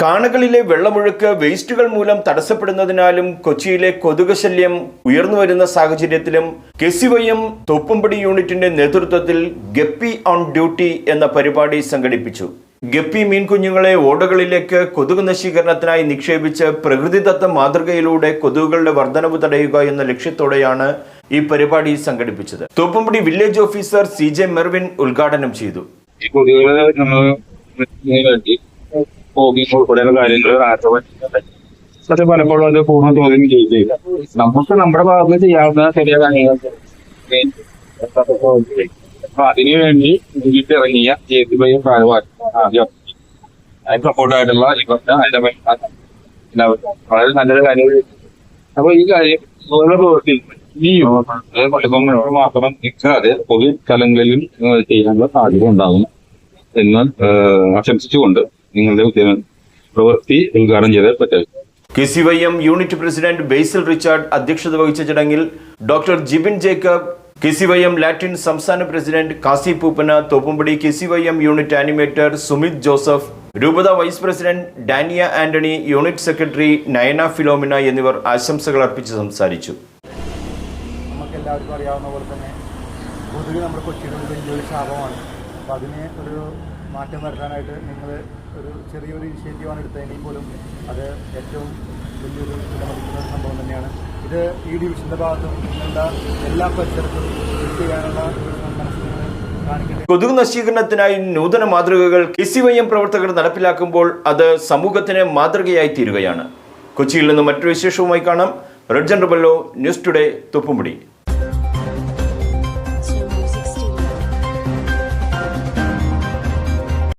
കാണകളിലെ വെള്ളമൊഴുക്ക് വേസ്റ്റുകൾ മൂലം തടസ്സപ്പെടുന്നതിനാലും കൊച്ചിയിലെ കൊതുക് ശല്യം ഉയർന്നുവരുന്ന സാഹചര്യത്തിലും കെസിവൈഎം തോപ്പുംപടി യൂണിറ്റിന്റെ നേതൃത്വത്തിൽ ഗപ്പി ഓൺ ഡ്യൂട്ടി എന്ന പരിപാടി സംഘടിപ്പിച്ചു. ഗപ്പി മീൻകുഞ്ഞുങ്ങളെ ഓടകളിലേക്ക് കൊതുക് നശീകരണത്തിനായി നിക്ഷേപിച്ച് പ്രകൃതിദത്ത മാതൃകയിലൂടെ കൊതുകുകളുടെ വർധനവ് തടയുക എന്ന ലക്ഷ്യത്തോടെയാണ് ഈ പരിപാടി സംഘടിപ്പിച്ചത്. Thoppumpady village officer CJ Mervin ഉദ്ഘാടനം ചെയ്തു. പക്ഷെ പലപ്പോഴും അത് പൂർണ്ണ തോതിൽ ചെയ്യില്ല. നമുക്ക് നമ്മുടെ ഭാഗത്ത് ചെയ്യാവുന്ന ചെറിയ കാര്യങ്ങൾ അപ്പൊ അതിനുവേണ്ടി ഇറങ്ങിയ JCBI ഭാഗമാക്കി ആദ്യം അതിന് സപ്പോർട്ടായിട്ടുള്ള വളരെ നല്ലൊരു കാര്യം. അപ്പൊ ഈ കാര്യം പ്രവൃത്തി ഇനിയും മാത്രം നിൽക്കാതെ പൊതു സ്ഥലങ്ങളിലും ചെയ്യാനുള്ള സാധ്യത ഉണ്ടാകും എന്ന് ആശംസിച്ചുകൊണ്ട് നിങ്ങളുടെ പ്രവൃത്തി ഉദ്ഘാടനം ചെയ്താൽ പറ്റും. KCYM unit president Basil Richard അധ്യക്ഷത വഹിച്ച ചടങ്ങിൽ doctor Jibin Jacob, KCYM Latin സംസ്ഥാന president Kasi Pooppana, Thoppumpady KCYM unit animator Sumith Joseph, രൂപത vice president Dania Antony, unit secretary Nayana Philomina എന്നിവർ ആശംസകൾ അർപ്പിച്ച് സംസാരിച്ചു. നമുക്കെല്ലാവർക്കും അറിയാവുന്ന പോലെ തന്നെ കൊതുക് നമ്മുടെ കൊച്ചിയുടെ വലിയൊരു ശാപമാണ്. അപ്പോൾ അതിന് ഒരു മാറ്റം വരുത്താനായിട്ട് നിങ്ങൾ ഒരു ചെറിയൊരു ഇനിഷ്യേറ്റീവാണ് എടുത്തതെങ്കിൽ പോലും അത് ഏറ്റവും വലിയൊരു വിലമതിക്കുന്ന ഒരു സംഭവം തന്നെയാണ്. ഇത് ഈ ഡിവിഷൻ്റെ ഭാഗത്തും നിങ്ങളുടെ എല്ലാ പരിസരത്തും ചെയ്യാനുള്ള മനസ്സിൽ കാണിക്കുന്നത്. കൊതുക് നശീകരണത്തിനായി നൂതന മാതൃകകൾ കെസിവൈഎം പ്രവർത്തകർ നടപ്പിലാക്കുമ്പോൾ അത് സമൂഹത്തിന് മാതൃകയായി തീരുകയാണ്. കൊച്ചിയിൽ നിന്ന് മറ്റൊരു വിശേഷവുമായി കാണാം. റെഡ് ജനറബല്ലോ, ന്യൂസ് ടുഡേ, തോപ്പുംപടി.